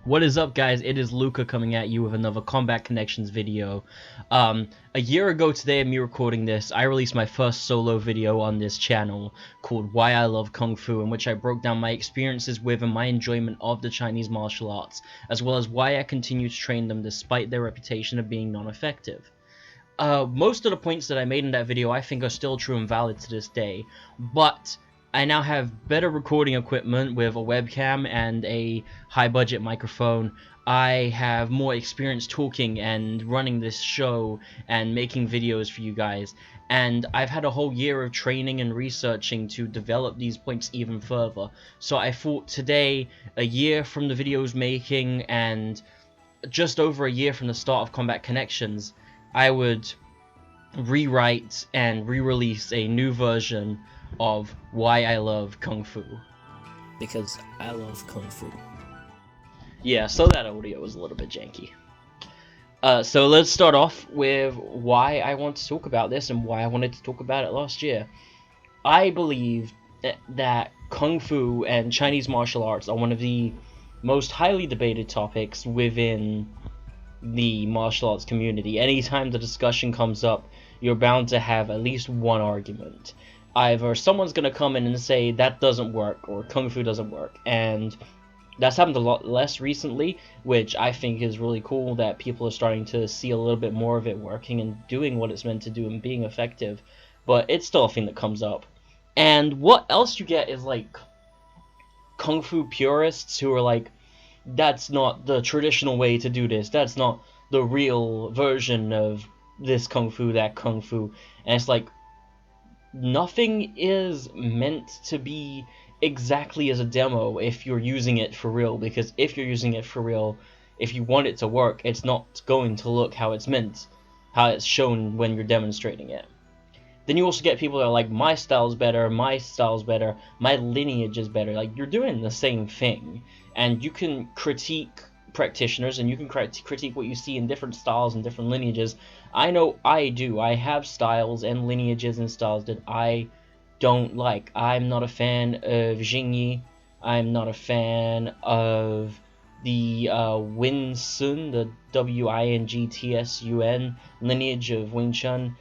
What is up, guys? It is Luca coming at you with another Combat Connections video. A year ago today of me recording this, I released my first solo video on this channel called Why I Love Kung Fu, in which I broke down my experiences with and my enjoyment of the Chinese martial arts, as well as why I continue to train them despite their reputation of being non-effective. Most of the points that I made in that video I think are still true and valid to this day, but I now have better recording equipment with a webcam and a high-budget microphone. I have more experience talking and running this show and making videos for you guys, and I've had a whole year of training and researching to develop these points even further. So I thought today, a year from the videos making and just over a year from the start of Combat Connections, I would rewrite and re-release a new version of Why I Love Kung Fu. Because I love Kung Fu. Yeah, so that audio was a little bit janky. So let's start off with why I want to talk about this and why I wanted to talk about it last year. I believe that Kung Fu and Chinese martial arts are one of the most highly debated topics within the martial arts community. Anytime the discussion comes up, you're bound to have at least one argument. Either someone's going to come in and say that doesn't work, or Kung Fu doesn't work, and that's happened a lot less recently, which I think is really cool that people are starting to see a little bit more of it working and doing what it's meant to do and being effective, but it's still a thing that comes up. And what else you get is like Kung Fu purists who are like, that's not the traditional way to do this, that's not the real version of this Kung Fu, that Kung Fu, and it's like, nothing is meant to be exactly as a demo if you're using it for real, because if you're using it for real, if you want it to work, it's not going to look how it's meant, how it's shown when you're demonstrating it. Then you also get people that are like, my style's better, my lineage is better. Like, you're doing the same thing, and you can critique practitioners and you can critique what you see in different styles and different lineages. I know I do. I have styles and lineages and styles that I don't like. I'm not a fan of Jingyi. I'm not a fan of the Wing Tsun, the Wingtsun lineage of Wing Chun,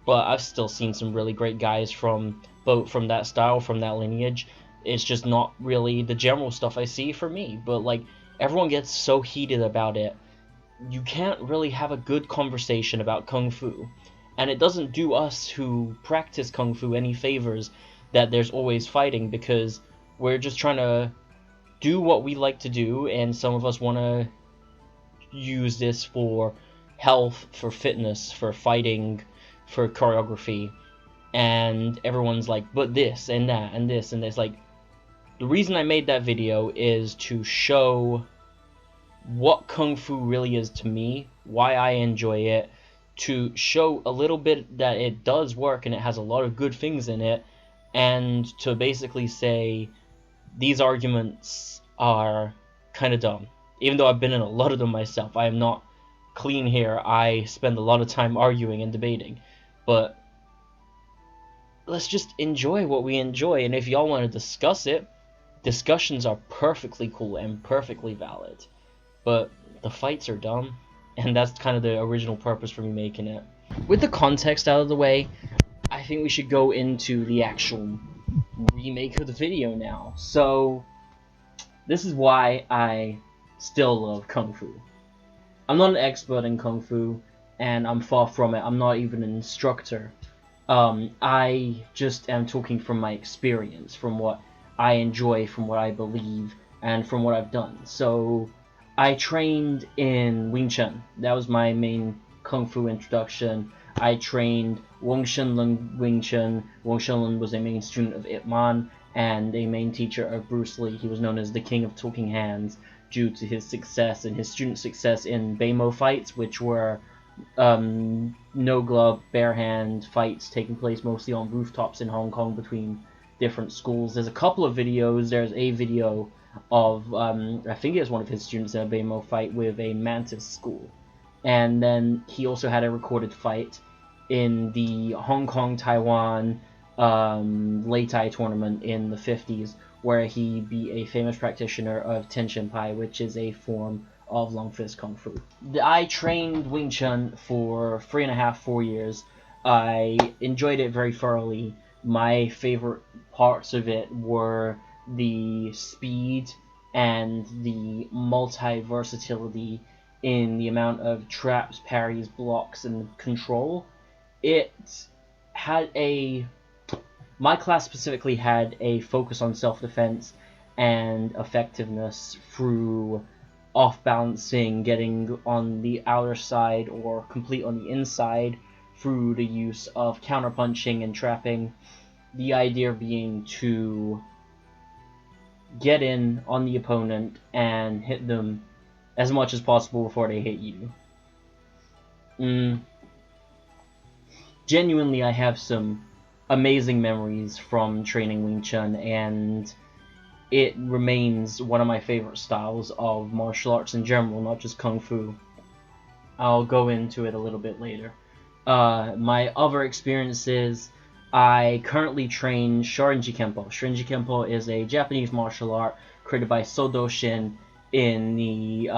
but I've still seen some really great guys from that style, from that lineage. It's just not really the general stuff I see for me, but like, everyone gets so heated about it. You can't really have a good conversation about Kung Fu, and it doesn't do us who practice Kung Fu any favors that there's always fighting, because we're just trying to do what we like to do, and some of us want to use this for health, for fitness, for fighting, for choreography, and everyone's like, but this and that and this and this. Like, the reason I made that video is to show what Kung Fu really is to me, why I enjoy it, to show a little bit that it does work and it has a lot of good things in it, and to basically say these arguments are kind of dumb. Even though I've been in a lot of them myself, I am not clean here. I spend a lot of time arguing and debating, but let's just enjoy what we enjoy, and if y'all want to discuss it, discussions are perfectly cool and perfectly valid, but the fights are dumb, and that's kind of the original purpose for me making it. With the context out of the way, I think we should go into the actual remake of the video now. So, this is why I still love Kung Fu. I'm not an expert in Kung Fu, and I'm far from it. I'm not even an instructor. I just am talking from my experience, from what I enjoy, from what I believe, and from what I've done. So, I trained in Wing Chun. That was my main Kung Fu introduction. I trained Wong Shen Lun Wing Chun. Wong Shen Lun was a main student of Ip Man and a main teacher of Bruce Lee. He was known as the King of Talking Hands due to his success and his student success in Beimo fights, which were no glove, bare hand fights taking place mostly on rooftops in Hong Kong between different schools. There's a couple of videos. There's a video of I think it was one of his students in a Beimo fight with a Mantis school, and then he also had a recorded fight in the Hong Kong Taiwan Lei Tai tournament in the 50s where he be a famous practitioner of Ten Shin Pai, which is a form of Long Fist Kung Fu. I trained Wing Chun for 3.5, 4 years. I enjoyed it very thoroughly. My favorite parts of it were the speed and the multi-versatility in the amount of traps, parries, blocks, and control. It had my class specifically had a focus on self-defense and effectiveness through off-balancing, getting on the outer side or complete on the inside through the use of counter-punching and trapping. The idea being to get in on the opponent and hit them as much as possible before they hit you. Genuinely, I have some amazing memories from training Wing Chun, and it remains one of my favorite styles of martial arts in general, not just Kung Fu. I'll go into it a little bit later. My other experiences, I currently train Shorinji Kempo. Shorinji Kempo is a Japanese martial art created by Sodo Shin in the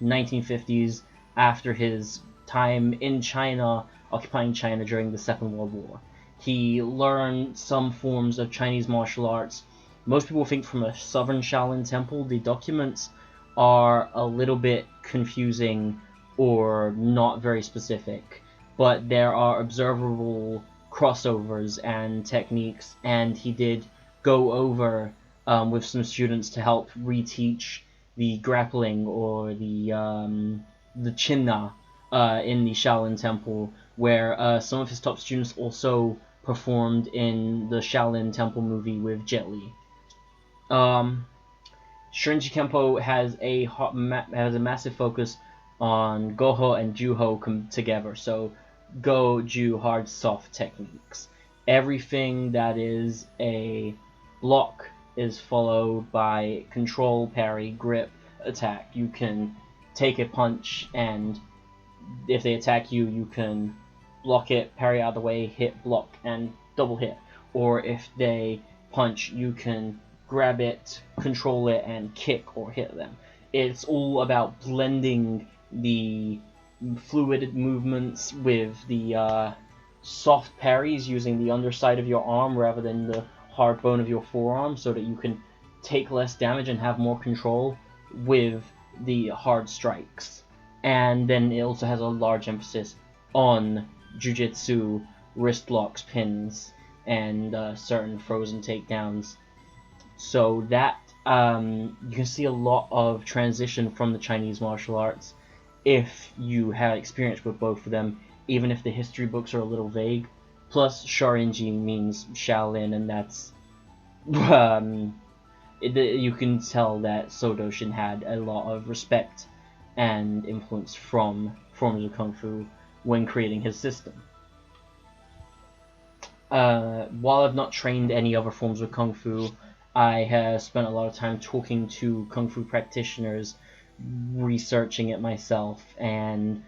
1950s after his time in China, occupying China during the Second World War. He learned some forms of Chinese martial arts. Most people think from a southern Shaolin temple. The documents are a little bit confusing or not very specific, but there are observable crossovers and techniques, and he did go over with some students to help reteach the grappling or the Chinna in the Shaolin Temple, where some of his top students also performed in the Shaolin Temple movie with Jet Li. Shorinji Kempo has a massive focus on Goho and Juho come together. So Go, Ju, hard, soft techniques. Everything that is a block is followed by control, parry, grip, attack. You can take a punch, and if they attack you, you can block it, parry out of the way, hit, block, and double hit. Or if they punch, you can grab it, control it, and kick or hit them. It's all about blending the fluid movements with the soft parries, using the underside of your arm rather than the hard bone of your forearm, so that you can take less damage and have more control with the hard strikes. And then it also has a large emphasis on jujitsu, wrist locks, pins, and certain frozen takedowns. So that you can see a lot of transition from the Chinese martial arts if you have experience with both of them, even if the history books are a little vague. Plus, Shorinji means Shaolin, and that's you can tell that Sodo Shin had a lot of respect and influence from forms of Kung Fu when creating his system. While I've not trained any other forms of Kung Fu, I have spent a lot of time talking to Kung Fu practitioners, researching it myself, and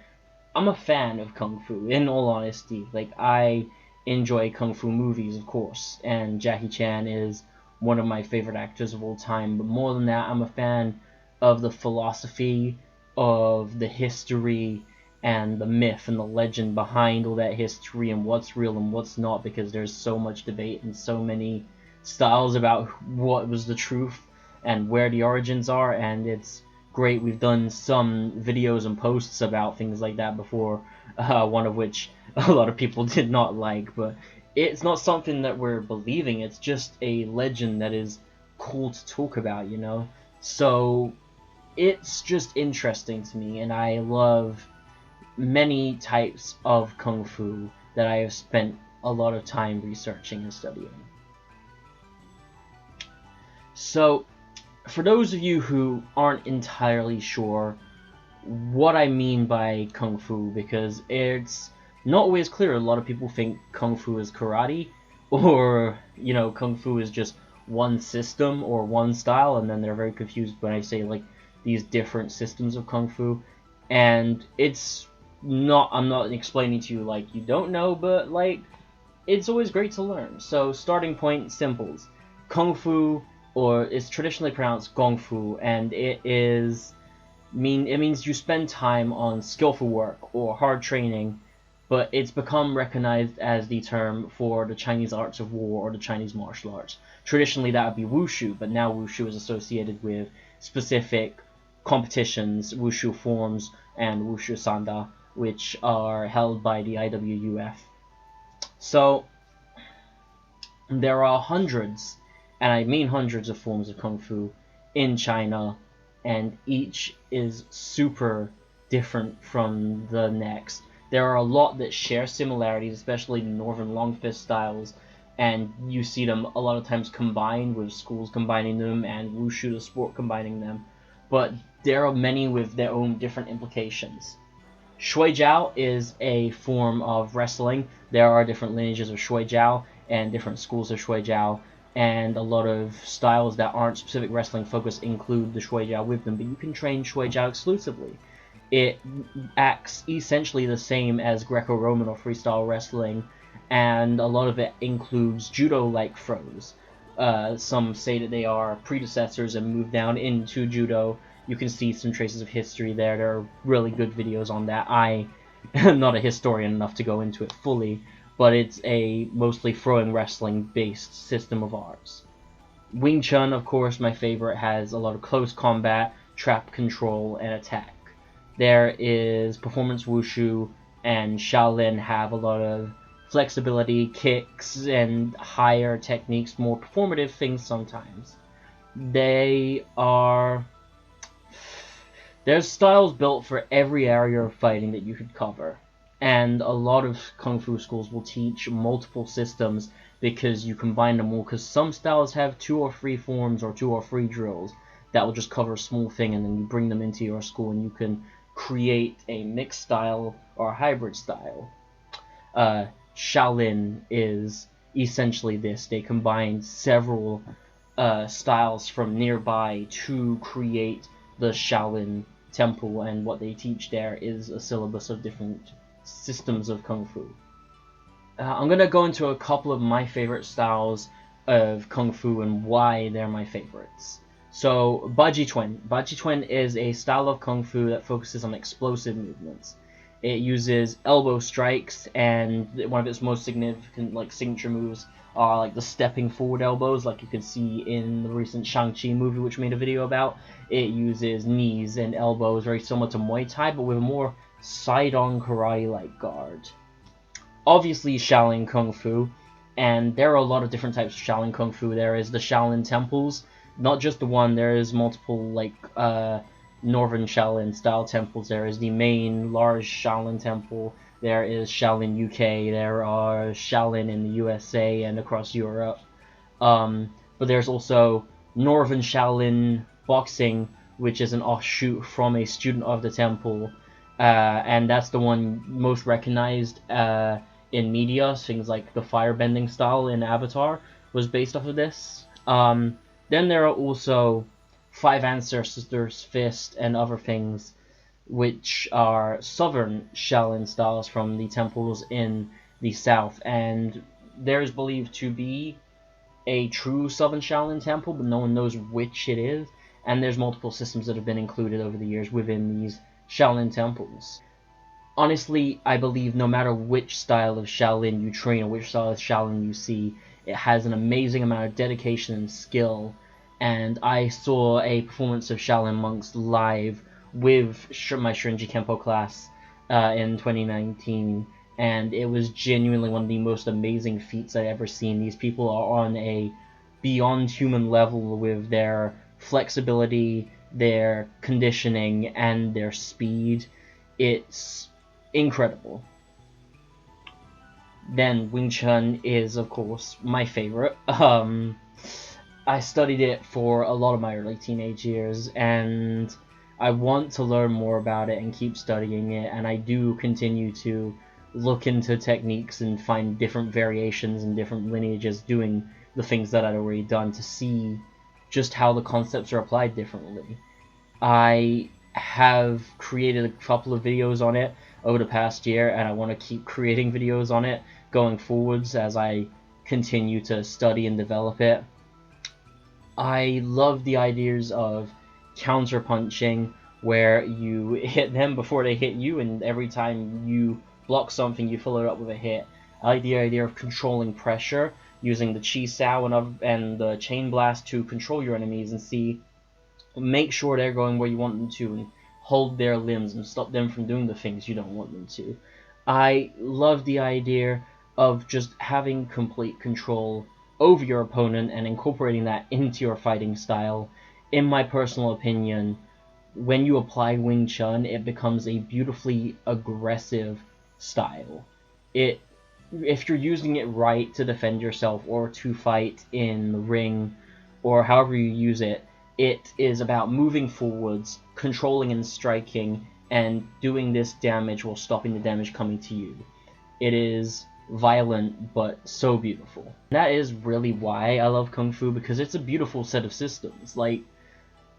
I'm a fan of Kung Fu, in all honesty. Like, I enjoy Kung Fu movies, of course, and Jackie Chan is one of my favorite actors of all time, but more than that, I'm a fan of the philosophy, of the history, and the myth and the legend behind all that history, and what's real and what's not, because there's so much debate and so many styles about what was the truth and where the origins are, and it's great. We've done some videos and posts about things like that before, one of which a lot of people did not like, but it's not something that we're believing, it's just a legend that is cool to talk about, you know? So it's just interesting to me, and I love many types of Kung Fu that I have spent a lot of time researching and studying. So, for those of you who aren't entirely sure what I mean by Kung Fu, because it's not always clear. A lot of people think Kung Fu is karate, or, you know, Kung Fu is just one system or one style, and then they're very confused when I say, like, these different systems of Kung Fu. And it's not, I'm not explaining to you like you don't know, but, like, it's always great to learn. So, starting point, simples. Kung Fu or it's traditionally pronounced Gong Fu, and it means you spend time on skillful work or hard training, but it's become recognized as the term for the Chinese arts of war or the Chinese martial arts. Traditionally that would be Wushu, but now Wushu is associated with specific competitions, Wushu forms and Wushu Sanda, which are held by the IWUF. So there are hundreds, and I mean hundreds, of forms of Kung Fu in China, and each is super different from the next. There are a lot that share similarities, especially the Northern Long Fist styles, and you see them a lot of times combined, with schools combining them and Wushu the sport combining them, but there are many with their own different implications. Shui Jiao is a form of wrestling. There are different lineages of Shui Jiao and different schools of Shui Jiao, and a lot of styles that aren't specific wrestling focused include the Shui Jiao with them, but you can train Shui Jiao exclusively. It acts essentially the same as Greco-Roman or freestyle wrestling, and a lot of it includes judo-like throws. Some say that they are predecessors and moved down into judo. You can see some traces of history there. There are really good videos on that. I am not a historian enough to go into it fully, but it's a mostly throwing wrestling based system of arts. Wing Chun, of course, my favorite, has a lot of close combat, trap control, and attack. There is Performance Wushu and Shaolin have a lot of flexibility, kicks, and higher techniques, more performative things sometimes. There's styles built for every area of fighting that you could cover, and a lot of Kung Fu schools will teach multiple systems because you combine them all, because some styles have 2 or 3 forms or 2 or 3 drills that will just cover a small thing, and then you bring them into your school and you can create a mixed style or a hybrid style. Shaolin is essentially this. They combine several styles from nearby to create the Shaolin Temple, and what they teach there is a syllabus of different systems of Kung Fu. I'm going to go into a couple of my favorite styles of Kung Fu and why they're my favorites. So, Baji Chuan. Baji Chuan is a style of Kung Fu that focuses on explosive movements. It uses elbow strikes, and one of its most significant signature moves are like the stepping forward elbows, like you can see in the recent Shang-Chi movie, which we made a video about. It uses knees and elbows, very similar to Muay Thai, but with a more side-on karate-like guard. Obviously, Shaolin Kung Fu, and there are a lot of different types of Shaolin Kung Fu. There is the Shaolin temples, not just the one. There is multiple Northern Shaolin style temples. There is the main large Shaolin temple. There is Shaolin UK. There are Shaolin in the USA and across Europe. But there's also Northern Shaolin boxing, which is an offshoot from a student of the temple, and that's the one most recognized in media. Things like the firebending style in Avatar was based off of this. Then there are also Five Ancestors Fist and other things, which are southern Shaolin styles from the temples in the south, and there is believed to be a true southern Shaolin temple, but no one knows which it is, and there's multiple systems that have been included over the years within these Shaolin temples. Honestly, I believe no matter which style of Shaolin you train or which style of Shaolin you see, it has an amazing amount of dedication and skill, and I saw a performance of Shaolin monks live with my Shorinji Kempo class in 2019, and it was genuinely one of the most amazing feats I've ever seen. These people are on a beyond human level with their flexibility, their conditioning, and their speed. It's incredible. Then Wing Chun is, of course, my favorite. I studied it for a lot of my early teenage years, and I want to learn more about it and keep studying it, and I do continue to look into techniques and find different variations and different lineages doing the things that I'd already done to see just how the concepts are applied differently. I have created a couple of videos on it over the past year, and I want to keep creating videos on it going forwards as I continue to study and develop it. I love the ideas of counter punching, where you hit them before they hit you, and every time you block something, you follow it up with a hit. I like the idea of controlling pressure, using the Chi Sao and the Chain Blast to control your enemies and make sure they're going where you want them to, and hold their limbs and stop them from doing the things you don't want them to. I love the idea of just having complete control over your opponent and incorporating that into your fighting style. In my personal opinion, when you apply Wing Chun, it becomes a beautifully aggressive style. If you're using it right to defend yourself or to fight in the ring, or however you use it, it is about moving forwards, controlling and striking, and doing this damage while stopping the damage coming to you. It is violent, but so beautiful. And that is really why I love Kung Fu, because it's a beautiful set of systems. Like,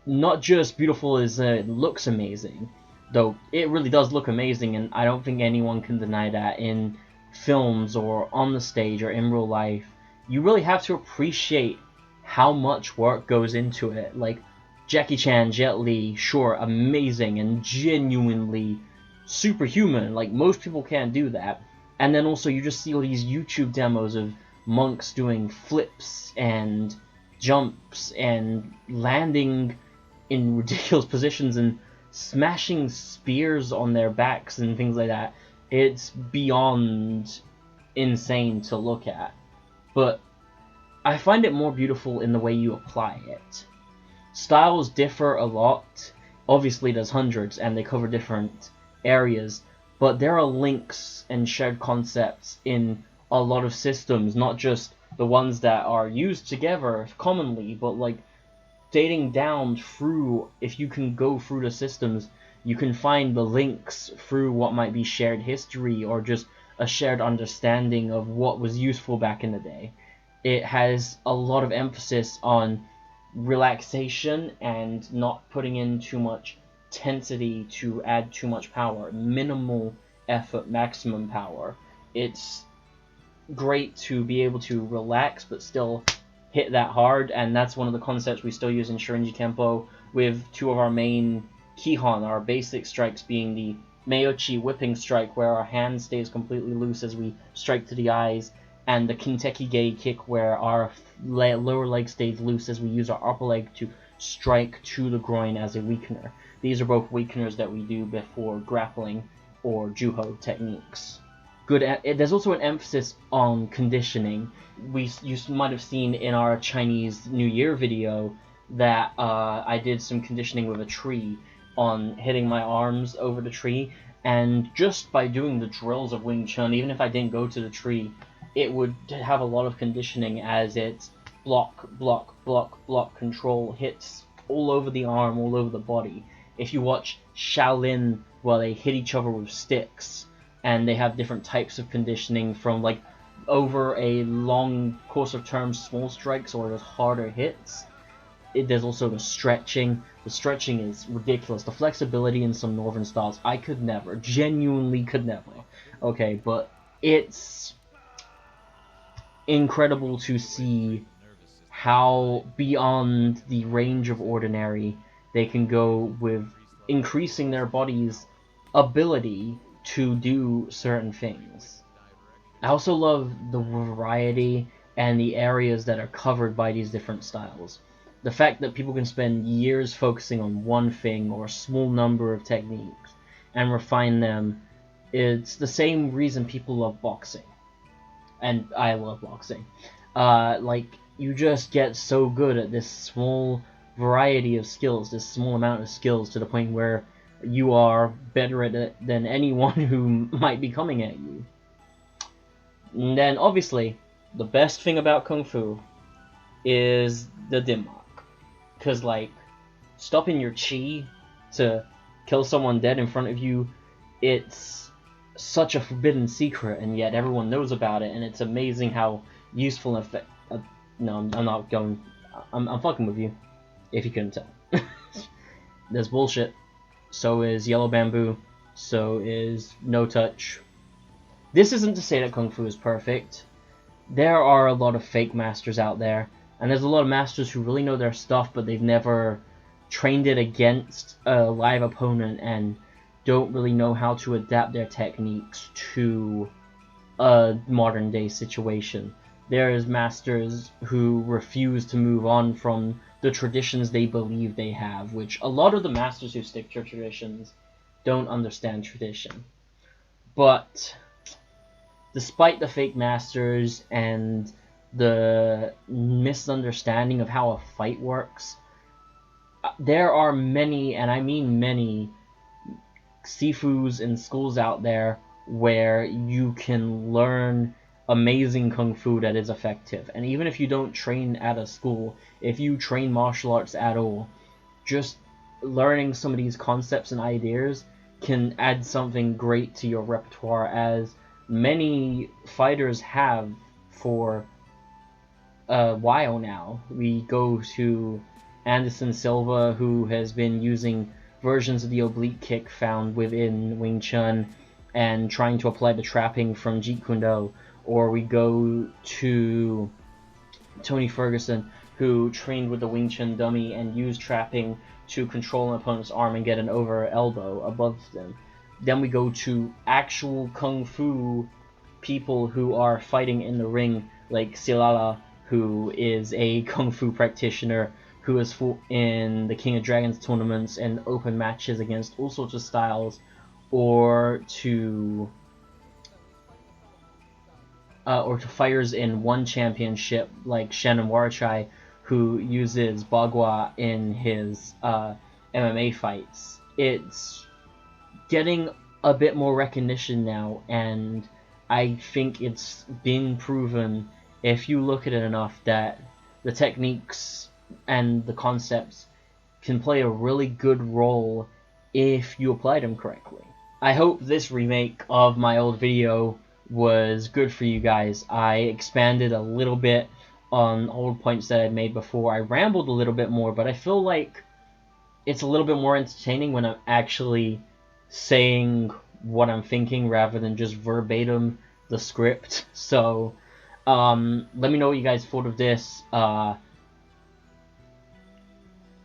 not just beautiful as it looks amazing, though it really does look amazing, and I don't think anyone can deny that in films or on the stage or in real life. You really have to appreciate how much work goes into it. Like, Jackie Chan, Jet Li, sure, amazing and genuinely superhuman. Like, most people can't do that. And then also you just see all these YouTube demos of monks doing flips and jumps and landing in ridiculous positions and smashing spears on their backs and things like that. It's beyond insane to look at. But I find it more beautiful in the way you apply it. Styles differ a lot. Obviously there's hundreds and they cover different areas, but there are links and shared concepts in a lot of systems, not just the ones that are used together commonly, but like dating down through, if you can go through the systems, you can find the links through what might be shared history or just a shared understanding of what was useful back in the day. It has a lot of emphasis on relaxation and not putting in too much tensity to add too much power. Minimal effort, maximum power. It's great to be able to relax but still hit that hard, and that's one of the concepts we still use in Shorinji Kempo, with two of our main Kihon, our basic strikes, being the Meochi whipping strike, where our hand stays completely loose as we strike to the eyes, and the Kinteki Gei kick, where our lower leg stays loose as we use our upper leg to strike to the groin as a weakener. These are both weakeners that we do before grappling or Juho techniques. There's also an emphasis on conditioning. You might have seen in our Chinese New Year video that I did some conditioning with a tree on hitting my arms over the tree, and just by doing the drills of Wing Chun, even if I didn't go to the tree, it would have a lot of conditioning as it's block, block, block, block control hits all over the arm, all over the body. If you watch Shaolin, well, they hit each other with sticks, and they have different types of conditioning from like over a long course of term small strikes or just harder hits. There's also the stretching. The stretching is ridiculous. The flexibility in some northern styles, I could never, genuinely could never. Okay, but it's incredible to see how beyond the range of ordinary they can go with increasing their body's ability to do certain things. I also love the variety and the areas that are covered by these different styles. The fact that people can spend years focusing on one thing or a small number of techniques and refine them, it's the same reason people love boxing. And I love boxing. Like, you just get so good at this small variety of skills, this small amount of skills, to the point where you are better at it than anyone who might be coming at you. And then, obviously, the best thing about Kung Fu is the dim mak. Because, like, stopping your chi to kill someone dead in front of you, it's such a forbidden secret, and yet everyone knows about it, and it's amazing how useful and no, I'm not going... I'm fucking with you, if you couldn't tell. There's bullshit. So is Yellow Bamboo. So is No Touch. This isn't to say that Kung Fu is perfect. There are a lot of fake masters out there, And there's a lot of masters who really know their stuff, but they've never trained it against a live opponent and don't really know how to adapt their techniques to a modern day situation. There's masters who refuse to move on from the traditions they believe they have, which a lot of the masters who stick to traditions don't understand tradition. But despite the fake masters and the misunderstanding of how a fight works, there are many, and I mean many, sifus and schools out there where you can learn amazing kung fu that is effective. And even if you don't train at a school, if you train martial arts at all, just learning some of these concepts and ideas can add something great to your repertoire, as many fighters have for a while now. We go to Anderson Silva, who has been using versions of the oblique kick found within Wing Chun and trying to apply the trapping from Jeet Kune Do. Or we go to Tony Ferguson, who trained with the Wing Chun dummy and used trapping to control an opponent's arm and get an over elbow above them. Then we go to actual kung fu people who are fighting in the ring, like Silala, who is a kung fu practitioner who has fought in the King of Dragons tournaments and open matches against all sorts of styles, or to fighters in one championship like Shannon Warchai, who uses Bagua in his MMA fights. It's getting a bit more recognition now, and I think it's been proven, if you look at it enough, that the techniques and the concepts can play a really good role if you apply them correctly. I hope this remake of my old video was good for you guys. I expanded a little bit on old points that I made before. I rambled a little bit more, but I feel like it's a little bit more entertaining when I'm actually saying what I'm thinking rather than just verbatim the script. So let me know what you guys thought of this.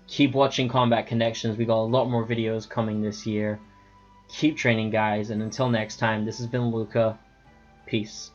Keep watching Combat Connections. We got a lot more videos coming this year. Keep training, guys, and until next time, this has been Luca. Peace.